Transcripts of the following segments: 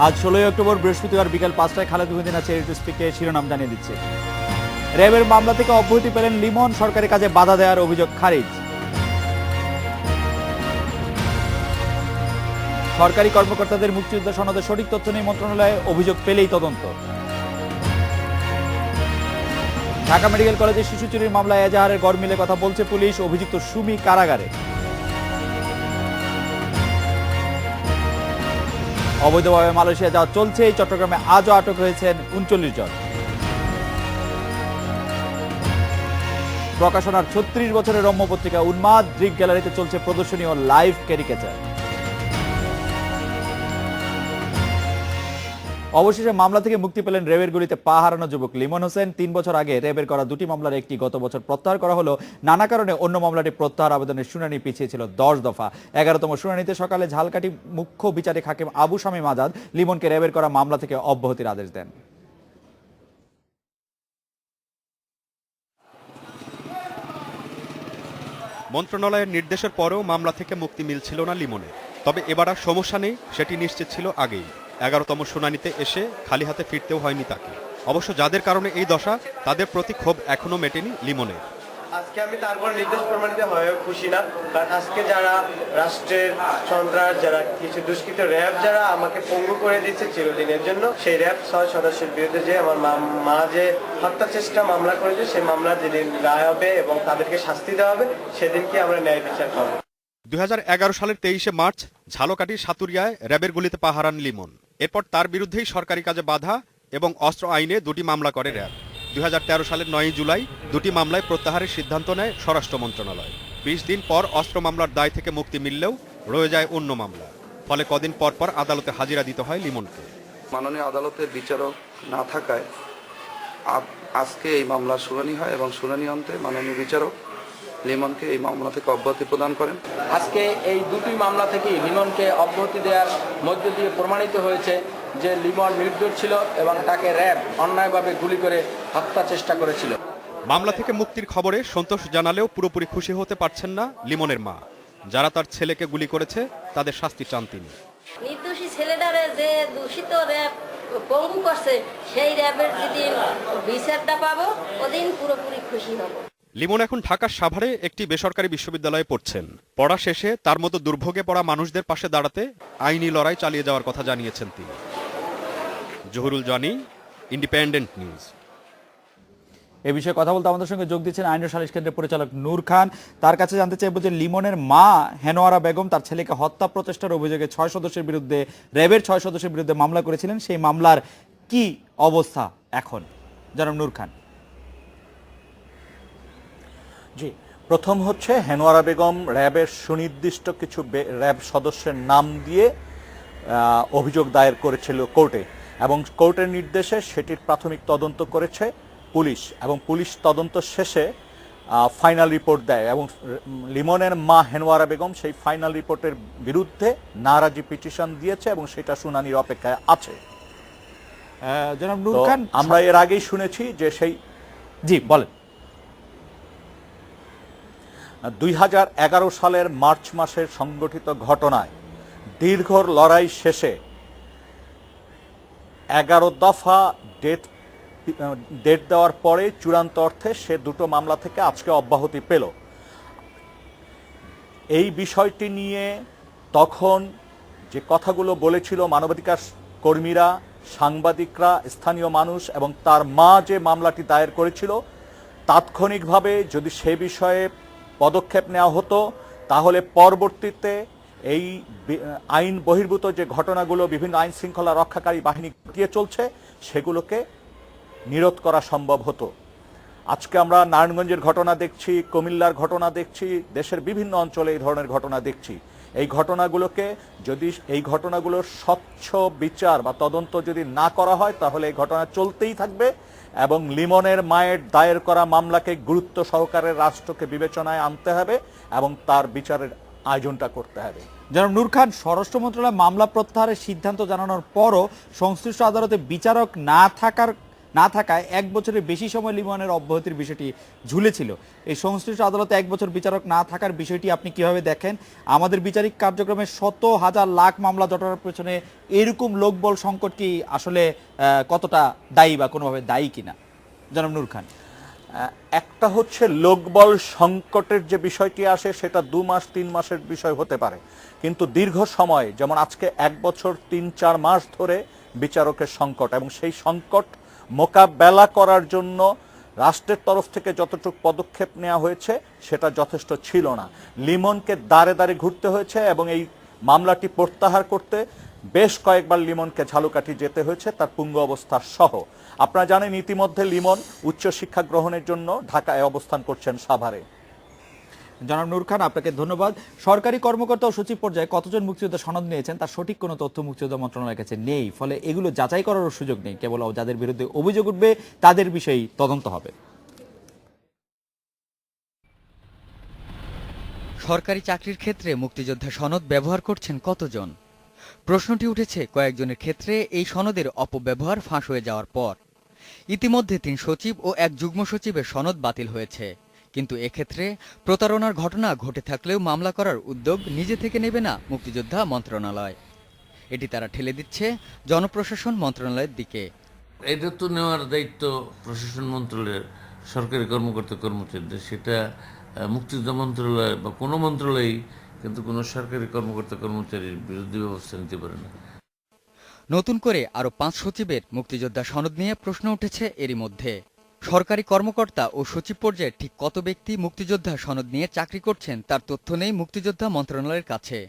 আজ 16 অক্টোবর বৃহস্পতিবার বিকেল 5টায় খালেদ মহিউদ্দিন চ্যারিটি স্পিকে শিরোনাম জানিয়ে দিচ্ছে। র্যাবের মামলা থেকে অব্যাহতি পেলেন লিমন, সরকারি কাজে বাধা দেওয়ার অভিযোগ খারিজ। সরকারি কর্মকর্তাদের মুক্তিযুদ্ধ সনদের সঠিক তথ্য নেই মন্ত্রণালয়ে, অভিযোগ পেলেই তদন্ত। ঢাকা মেডিকেল কলেজে শিশু চুরির মামলায় এজাহারের গড়মিলে কথা বলছে পুলিশ, অভিযুক্ত সুমি কারাগারে। অবৈধভাবে মালয়েশিয়া যাওয়া চলছে, চট্টগ্রামে আজও আটক হয়েছেন 39 জন। প্রকাশনার 36 বছরের রম্য পত্রিকা উন্মাদ, দৃক গ্যালারিতে চলছে প্রদর্শনী ও লাইভ ক্যারিকেচার। অবশেষে মামলা থেকে মুক্তি পেলেন র্যাবের গুলিতে পা হারানো যুবক লিমন হোসেন। 3 বছর আগে র্যাবের করা 2টি মামলার একটি গত বছর প্রত্যাহার করা হলো। নানা কারণে অন্য মামলাটি প্রত্যাহার আবেদনের শুনানি পিছিয়ে ছিল 10 দফা। 11তম শুনানিতে সকালে ঝালকাঠি মুখ্য বিচারিক হাকিম আবু শামীম আজাদ লিমনকে র্যাবের করা মামলা থেকে অব্যাহতির আদেশ দেন। মন্ত্রণালয়ের নির্দেশের পরেও মামলা থেকে মুক্তি মিলছিল না লিমনের। তবে এবার আর সমস্যা নেই, সেটি নিশ্চিত ছিল আগেই। 11তম শুনানিতে এসে খালি হাতে ফিরতেও হয়নি তাকে। অবশ্য যাদের কারণে এই দশা, তাদের প্রতি ক্ষোভ এখনো মেটেনি লিমনের। আজকে আমি তারপর নির্দেশ প্রমাণিত হয়েও খুশি না, কারণ আজকে যারা রাষ্ট্রের সন্ত্রাস, যারা কিছু দুষ্কৃত র্যাব যারা আমাকে পঙ্গু করে দিচ্ছে চিরদিনের জন্য, সেই র্যাব 6 সদস্যের বিরুদ্ধে যে আমার মা যে হত্যা চেষ্টা মামলা করেছে, সেই মামলা যেদিন রায় হবে এবং তাদেরকে শাস্তি দেওয়া হবে, সেদিনকে আমরা ন্যায় বিচার পাবো। 2011 সালের 23শে মার্চ ঝালকাঠির সাতুরিয়ায় র্যাবের গুলিতে পা হারান লিমন। এরপর তার বিরুদ্ধেই সরকারি কাজে বাধা এবং অস্ত্র আইনে 2টি মামলা করে র্যাব। 2013 সালের 9 জুলাই 2টি মামলায় প্রত্যাহারের সিদ্ধান্ত নেয় স্বরাষ্ট্র মন্ত্রণালয়। 20 দিন পর অস্ত্র মামলার দায় থেকে মুক্তি মিললেও রয়ে যায় অন্য মামলা। ফলে কদিন পর পর আদালতে হাজিরা দিতে হয় লিমনকে। মাননীয় আদালতের বিচারক না থাকায় আজকে এই মামলার শুনানি হয় এবং শুনানি অন্তে মাননীয় বিচারক লিমনকে এই মামলা থেকে অব্যাহতি প্রদান করেন। আজকে এই 2টি মামলা থেকে লিমনকে অব্যাহতি দেওয়ার মধ্য দিয়ে প্রমাণিত হয়েছে যে লিমন নির্দোষ ছিল এবং তাকে র্যাব অন্যায়ভাবে গুলি করে হত্যা চেষ্টা করেছিল। মামলা থেকে মুক্তির খবরে সন্তোষ জানালেও পুরোপুরি খুশি হতে পারছেন না লিমনের মা। যারা তার ছেলেকে গুলি করেছে তাদের শাস্তি চান তিনি। নির্দোষী ছেলেটারে যে দূষিত র্যাব পঙ্গু করছে, সেই র্যাবের যেদিন বিচারটা পাবো, ওদিন পুরোপুরি খুশি হব। লিমন এখন ঢাকার সাভারে একটি বেসরকারি বিশ্ববিদ্যালয়ে পড়ছেন। পড়া শেষে তার মতো দুর্ভোগে পড়া মানুষদের পাশে দাঁড়াতে আইনি লড়াই চালিয়ে যাওয়ার কথা জানিয়েছেন তিনি। জহুরুল জানি, ইন্ডিপেন্ডেন্ট নিউজ। এ বিষয়ে কথা বলতে আমাদের সঙ্গে যোগ দিচ্ছেন আইন ও সালিশ কেন্দ্রের পরিচালক নূর খান। তার কাছে জানতে চাইব যে লিমনের মা হেনোয়ারা বেগম তার ছেলেকে হত্যা প্রচেষ্টার অভিযোগে 6 সদস্যের বিরুদ্ধে, র্যাবের 6 সদস্যের বিরুদ্ধে মামলা করেছিলেন। সেই মামলার কি অবস্থা এখন, জনাব নূর খান? জি, প্রথম হচ্ছে হেনোয়ারা বেগম র্যাবের সুনির্দিষ্ট কিছু র্যাব সদস্যের নাম দিয়ে অভিযোগ দায়ের করেছিল কোর্টে, এবং কোর্টের নির্দেশে সেটির প্রাথমিক তদন্ত করেছে পুলিশ, এবং পুলিশ তদন্ত শেষে ফাইনাল রিপোর্ট দেয়, এবং লিমনের মা হেনোয়ারা বেগম সেই ফাইনাল রিপোর্টের বিরুদ্ধে নারাজি পিটিশন দিয়েছে এবং সেটা শুনানির অপেক্ষায় আছে। জনাব নূর খান, আমরা এর আগেই শুনেছি যে সেই জি বলেন 2011 সালের মার্চ মাসের সংগঠিত ঘটনায় দীর্ঘ লড়াই শেষে 11 দফা ডেট দেওয়ার পরে চূড়ান্ত অর্থে সে 2টো মামলা থেকে আজকে অব্যাহতি পেল। এই বিষয়টি নিয়ে তখন যে কথাগুলো বলেছিল মানবাধিকার কর্মীরা, সাংবাদিকরা, স্থানীয় মানুষ এবং তার মা যে মামলাটি দায়ের করেছিল, তাৎক্ষণিকভাবে যদি সে বিষয়ে পদক্ষেপ নেওয়া হতো, তাহলে পরবর্তীতে এই আইন বহির্ভূত যে ঘটনাগুলো বিভিন্ন আইন শৃঙ্খলা রক্ষাকারী বাহিনী ঘটিয়ে চলছে, সেগুলোকে নিরোধ করা সম্ভব হতো। আজকে আমরা নারায়ণগঞ্জের ঘটনা দেখছি, কুমিল্লার ঘটনা দেখছি, দেশের বিভিন্ন অঞ্চলে এই ধরনের ঘটনা দেখছি। এই ঘটনাগুলোর স্বচ্ছ বিচার বা তদন্ত যদি না করা হয়, তাহলে এই ঘটনা চলতেই থাকবে এবং লিমনের মায়ের দায়ের করা মামলাকে গুরুত্ব সহকারে রাষ্ট্রকে বিবেচনায় আনতে হবে এবং তার বিচারের আয়োজনটা করতে হবে। জনাব নূর খান, স্বরাষ্ট্র মন্ত্রণালয় মামলা প্রত্যাহারের সিদ্ধান্ত জানানোর পরও সংশ্লিষ্ট আদালতে বিচারক না থাকার না থাকায় 1 বছরের বেশি সময় লিমনের অব্যাহতির বিষয়টি ঝুলেছিল। এই সংশ্লিষ্ট আদালতে 1 বছর বিচারক না থাকার বিষয়টি আপনি কিভাবে দেখেন? আমাদের বিচারিক কার্যক্রমে শত হাজার লাখ মামলা জটার পেছনে এরকম লোকবল সংকট কি আসলে কতটা দায়ী বা কোনোভাবে দায়ী কিনা? জনাব নূর খান। একটা হচ্ছে লোকবল সংকটের যে বিষয়টি আসে সেটা 2 মাস 3 মাসের বিষয় হতে পারে, কিন্তু দীর্ঘ সময়, যেমন আজকে 1 বছর 3-4 মাস ধরে বিচারকের সংকট, এবং সেই সংকট মোকাবেলা করার জন্য রাষ্ট্রের তরফ থেকে যতটুকু পদক্ষেপ নেওয়া হয়েছে সেটা যথেষ্ট ছিল না। লিমনকে দাঁড়ে দাঁড়ে ঘুরতে হয়েছে এবং এই মামলাটি প্রত্যাহার করতে বেশ কয়েকবার লিমনকে ঝালুকাঠি যেতে হয়েছে তার পুঙ্গ অবস্থা সহ। আপনারা জানেন ইতিমধ্যে লিমন উচ্চশিক্ষা গ্রহণের জন্য ঢাকায় অবস্থান করছেন সাভারে। জনাব নূর খান, আপনাকে ধন্যবাদ। সরকারি কর্মকর্তা ও সচিব পর্যায়ে কতজন মুক্তিযোদ্ধা সনদ নিয়েছেন তার সঠিক কোনো তথ্য মুক্তিযোদ্ধা মন্ত্রণালয়ের কাছে নেই, ফলে এগুলো যাচাই করারও সুযোগ নেই। কেবল যাদের বিরুদ্ধে অভিযোগ উঠবে তাদের বিষয়েই তদন্ত হবে। সরকারি চাকরির ক্ষেত্রে মুক্তিযোদ্ধা সনদ ব্যবহার করছেন কতজন? প্রশ্নটি উঠেছে কয়েকজনের ক্ষেত্রে এই সনদের অপব্যবহার ফাঁস হয়ে যাওয়ার পর। ইতিমধ্যে 3 সচিব ও 1 যুগ্ম সচিবের সনদ বাতিল হয়েছে, কিন্তু এক্ষেত্রে প্রতারণার ঘটনা ঘটে থাকলেও মামলা করার উদ্যোগ নিজে থেকে নেবে না মুক্তিযোদ্ধা মন্ত্রণালয়। এটি তারা ঠেলে দিচ্ছে জনপ্রশাসন মন্ত্রণালয়ের দিকে। এটা তো নেওয়ার দায়িত্ব প্রশাসন মন্ত্রণালয়ের, সরকারি কর্মকর্তা কর্মচারীদের। সেটা মুক্তিযোদ্ধা মন্ত্রণালয় বা কোনো মন্ত্রণালয় কিন্তু কোনো সরকারি কর্মকর্তা কর্মচারীর বিরুদ্ধে ব্যবস্থা নিতে পারে না। নতুন করে আরও 5 সচিবের মুক্তিযোদ্ধা সনদ নিয়ে প্রশ্ন উঠেছে এরই মধ্যে। সরকারি কর্মকর্তা ও সচিব পর্যায়ে ঠিক কত ব্যক্তি মুক্তিযোদ্ধা সনদ নিয়ে চাকরি করছেন তার তথ্য নেই মুক্তিযোদ্ধা মন্ত্রণালয়ের কাছে।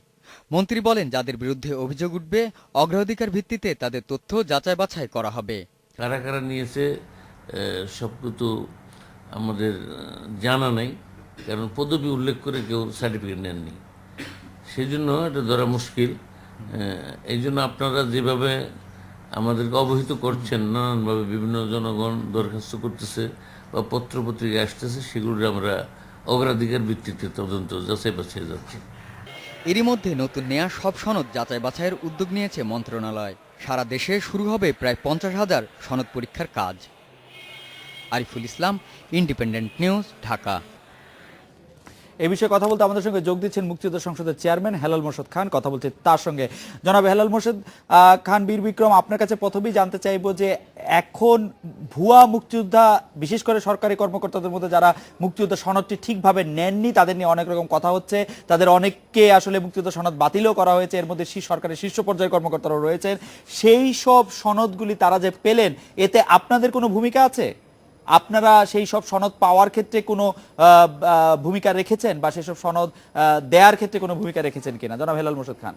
মন্ত্রী বলেন, যাদের বিরুদ্ধে অভিযোগ উঠবে অগ্রাধিকার ভিত্তিতে তাদের তথ্য যাচাই বাছাই করা হবে। কারা কারা নিয়েছে সব তো আমাদের জানা নেই, কারণ পদবি উল্লেখ করে কেউ সার্টিফিকেট নেননি, সেই জন্য এটা ধরা মুশকিল। এই জন্য আপনারা যেভাবে আমাদেরকে অবহিত করছেন, নানানভাবে বিভিন্ন জনগণ দরখাস্ত করতেছে বা পত্রপত্রিকা আসতেছে, সেগুলোর আমরা অগ্রাধিকার ভিত্তিতে তদন্ত যাচাই বাছাই যাচ্ছে। এরই মধ্যে নতুন নেয়া সব সনদ যাচাই বাছাইয়ের উদ্যোগ নিয়েছে মন্ত্রণালয়। সারা দেশে শুরু হবে প্রায় 50,000 সনদ পরীক্ষার কাজ। Ariful Islam, independent news, Dhaka. এই বিষয়ে কথা বলতে আমাদের সঙ্গে যোগ দিচ্ছেন মুক্তিযোদ্ধা সংসদের চেয়ারম্যান হেলাল মোরশেদ খান। কথা বলছে তার সঙ্গে। জনাব হেলাল মোরশেদ খান বীর বিক্রম, আপনার কাছে প্রথমেই জানতে চাইবো যে এখন ভুয়া মুক্তিযোদ্ধা, বিশেষ করে সরকারি কর্মকর্তাদের মধ্যে যারা মুক্তিযোদ্ধা সনদটি ঠিকভাবে নেননি, তাদের নিয়ে অনেক রকম কথা হচ্ছে। তাদের অনেককে আসলে মুক্তিযোদ্ধা সনদ বাতিলও করা হয়েছে, এর মধ্যে সরকারের শীর্ষ পর্যায়ের কর্মকর্তারাও রয়েছেন। সেই সব সনদগুলি তারা যে পেলেন, এতে আপনাদের কোনো ভূমিকা আছে? আপনারা সেই সব সনদ পাওয়ার ক্ষেত্রে কোনো ভূমিকা রেখেছেন বা সেই সব সনদ দেওয়ার ক্ষেত্রে কোনো ভূমিকা রেখেছেন কিনা? জনাব হেলাল মোরশেদ খান।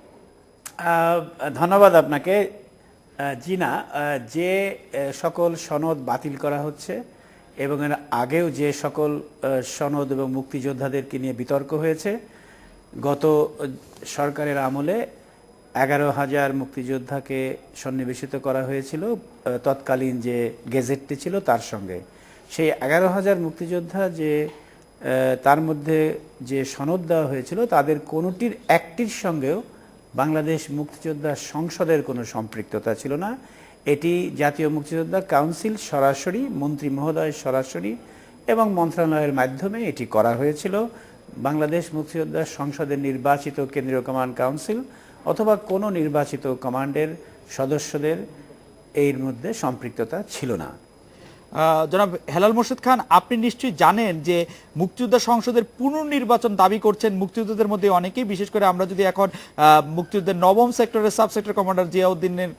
ধন্যবাদ আপনাকে। জি না, যে সকল সনদ বাতিল করা হচ্ছে এবং এর আগেও যে সকল সনদ এবং মুক্তিযোদ্ধাদেরকে নিয়ে বিতর্ক হয়েছে, গত সরকারের আমলে 11,000 মুক্তিযোদ্ধাকে সন্নিবেশিত করা হয়েছিল তৎকালীন যে গেজেটটি ছিল তার সঙ্গে। সেই 11,000 মুক্তিযোদ্ধা যে তার মধ্যে যে সনদ দেওয়া হয়েছিল, তাদের কোনোটির একটির সঙ্গেও বাংলাদেশ মুক্তিযোদ্ধা সংসদের কোনো সম্পৃক্ততা ছিল না। এটি জাতীয় মুক্তিযোদ্ধা কাউন্সিল সরাসরি, মন্ত্রী মহোদয় সরাসরি এবং মন্ত্রণালয়ের মাধ্যমে এটি করা হয়েছিল। বাংলাদেশ মুক্তিযোদ্ধা সংসদের নির্বাচিত কেন্দ্রীয় কমান্ড কাউন্সিল অথবা কোনো নির্বাচিত কমান্ডের সদস্যদের এর মধ্যে সম্পৃক্ততা ছিল না। জনাব হেলাল মোরশেদ খান, আপনি নিশ্চয়ই জানেন যে মুক্তিযোদ্ধা সংসদের পুনর্নির্বাচন দাবি করছেন মুক্তিযোদ্ধাদের মধ্যে অনেকেই। বিশেষ করে আমরা যদি এখন মুক্তিযুদ্ধের 9ম সেক্টরের সাব সেক্টর কমান্ডার জিয়াউদ্দিনের,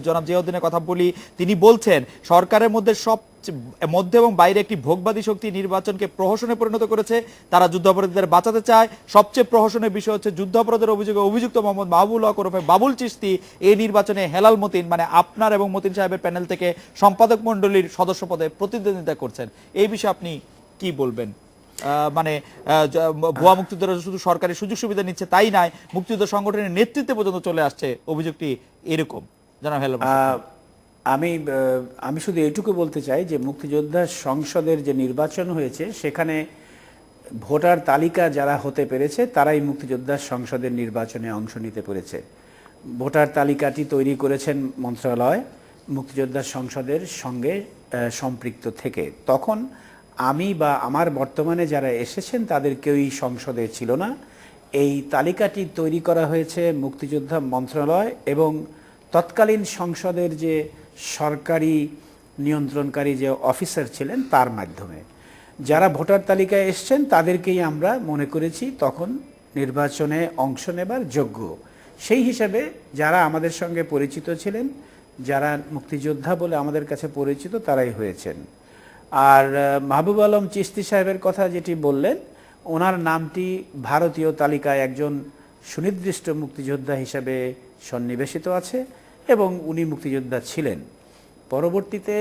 জনাব জিয়াউদ্দিনের কথা বলি, তিনি বলছেন সরকারের মধ্যে মধ্যে এবং বাইরে একটি ভোগবাদী শক্তি নির্বাচনকে প্রহসনে পরিণত করেছে। তারা যুদ্ধাপরাধীদের বাঁচাতে চায়। সবচেয়ে প্রহসনের বিষয় হচ্ছে যুদ্ধাপরাধের অভিযোগে অভিযুক্ত মোহাম্মদ মাহবুল হক ওরফে বাবুল চিশতি এই নির্বাচনে হেলাল মতিন, মানে আপনার এবং মতিন সাহেবের প্যানেল থেকে সম্পাদক মণ্ডলীর সদস্য পদে প্রতিদ্বন্দ্বিতা করছেন। এই বিষয়ে আপনি কি বলবেন? মানে ভুয়া মুক্তিযোদ্ধারা শুধু সরকারি সুযোগ সুবিধা নিচ্ছে তাই নয়, মুক্তিযুদ্ধ সংগঠনের নেতৃত্বে পর্যন্ত চলে আসছে অভিযোগটি এরকম। জানাব হেলাল। আমি শুধু এইটুকু বলতে চাই যে মুক্তিযোদ্ধা সংসদের যে নির্বাচন হয়েছে, সেখানে ভোটার তালিকা যারা হতে পেরেছে তারাই মুক্তিযোদ্ধা সংসদের নির্বাচনে অংশ নিতে পেরেছে। ভোটার তালিকাটি তৈরি করেছেন মন্ত্রণালয়, মুক্তিযোদ্ধা সংসদের সঙ্গে সম্পৃক্ত থেকে। তখন আমি বা আমার বর্তমানে যারা এসেছেন তাদের কেউই সংসদে ছিল না। এই তালিকাটি তৈরি করা হয়েছে মুক্তিযোদ্ধা মন্ত্রণালয় এবং তৎকালীন সংসদের যে সরকারি নিয়ন্ত্রণকারী যে অফিসার ছিলেন তার মাধ্যমে। যারা ভোটার তালিকায় এসছেন তাদেরকেই আমরা মনে করেছি তখন নির্বাচনে অংশ নেবার যোগ্য। সেই হিসাবে যারা আমাদের সঙ্গে পরিচিত ছিলেন, যারা মুক্তিযোদ্ধা বলে আমাদের কাছে পরিচিত, তারাই হয়েছেন। আর মাহবুব আলম চিশতি সাহেবের কথা যেটি বললেন, ওনার নামটি ভারতীয় তালিকায় একজন সুনির্দিষ্ট মুক্তিযোদ্ধা হিসাবে সন্নিবেশিত আছে এবং উনি মুক্তিযোদ্ধা ছিলেন। পরবর্তীতে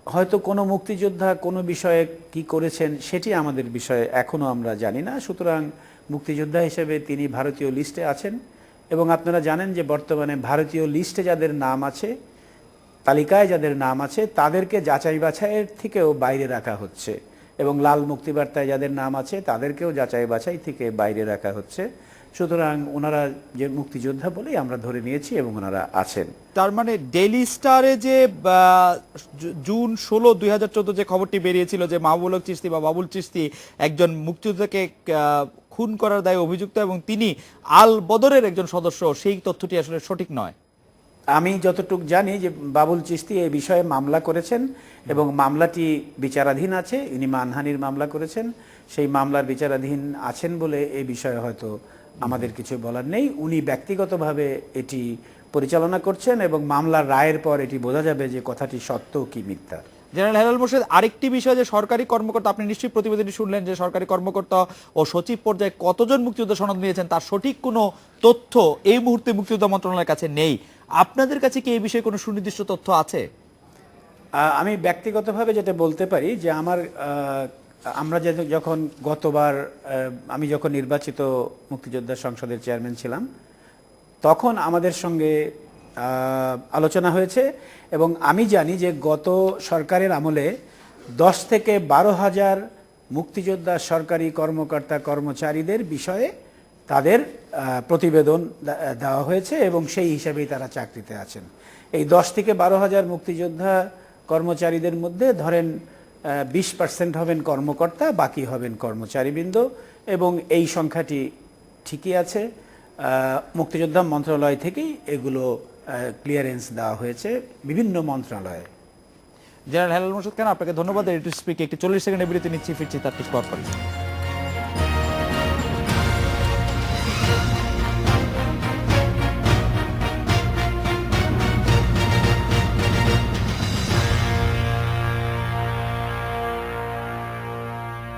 হয়তো কোনো মুক্তিযোদ্ধা কোনো বিষয়ে কি করেছেন সেটি আমাদের বিষয়ে এখনও আমরা জানি না। সুতরাং মুক্তিযোদ্ধা হিসেবে তিনি ভারতীয় লিস্টে আছেন এবং আপনারা জানেন যে বর্তমানে ভারতীয় লিস্টে যাদের নাম আছে, তালিকায় যাদের নাম আছে, তাদেরকে যাচাই বাছাইয়ের থেকেও বাইরে রাখা হচ্ছে এবং লাল মুক্তিবার্তায় যাদের নাম আছে তাদেরকেও যাচাই বাছাই থেকে বাইরে রাখা হচ্ছে। সুতরাং ওনারা যে মুক্তিযোদ্ধা বলেই আমরা ধরে নিয়েছি এবং ওনারা আছেন। তার মানে ডেইলি স্টারে যে জুন 16, 2014 যে খবরটি বেরিয়েছিল যে মাহবুবুল হক চিশতি বা বাবুল চিশতি একজন মুক্তিযোদ্ধাকে খুন করার দায়ে অভিযুক্ত এবং তিনি আল বদরের একজন সদস্য, সেই তথ্যটি আসলে সঠিক নয়। আমি যতটুকু জানি যে বাবুল চিশতি এই বিষয়ে মামলা করেছেন এবং মামলাটি বিচারাধীন আছে। ইনি মানহানির মামলা করেছেন, সেই মামলার বিচারাধীন আছেন বলে এই বিষয়ে হয়তো আমাদের কিছু বলার নেই। উনি ব্যক্তিগতভাবে এটি পরিচালনা করছেন এবং মামলার রায়ের পর এটি বোঝা যাবে যে কথাটি সত্য কি মিথ্যা। জেনারেল হেলাল মোরশেদ, আরেকটি বিষয় যে সরকারি কর্মকর্তা, আপনি নিশ্চয়ই প্রতিবেদনটি শুনলেন যে সরকারি কর্মকর্তা ও সচিব পর্যায়ে কতজন মুক্তিযোদ্ধা সনদ নিয়েছেন তার সঠিক কোনো তথ্য এই মুহূর্তে মুক্তিযোদ্ধা মন্ত্রণালয়ের কাছে নেই। আপনাদের কাছে কি এই বিষয়ে কোনো সুনির্দিষ্ট তথ্য আছে? আমি ব্যক্তিগতভাবে যেটা বলতে পারি যে আমরা যখন গতবার আমি যখন নির্বাচিত মুক্তিযোদ্ধা সংসদের চেয়ারম্যান ছিলাম তখন আমাদের সঙ্গে আলোচনা হয়েছে এবং আমি জানি যে গত সরকারের আমলে 10 থেকে 12,000 মুক্তিযোদ্ধা সরকারি কর্মকর্তা কর্মচারীদের বিষয়ে তাদের প্রতিবেদন দেওয়া হয়েছে এবং সেই হিসাবেই তারা চাকরিতে আছেন। এই 10 থেকে 12,000 মুক্তিযোদ্ধা কর্মচারীদের মধ্যে ধরেন 20% হবেন কর্মকর্তা, বাকি হবেন কর্মচারীবৃন্দ এবং এই সংখ্যাটি ঠিকই আছে। মুক্তিযোদ্ধা মন্ত্রণালয় থেকেই এগুলো ক্লিয়ারেন্স দেওয়া হয়েছে বিভিন্ন মন্ত্রণালয়ে। জেনারেল হেলাল মোরশেদ, আপনাকে ধন্যবাদ। এটু স্পিক একটি 40 সেকেন্ডের বিরতি নিচ্ছি, ফিরছি তার ঠিক পর।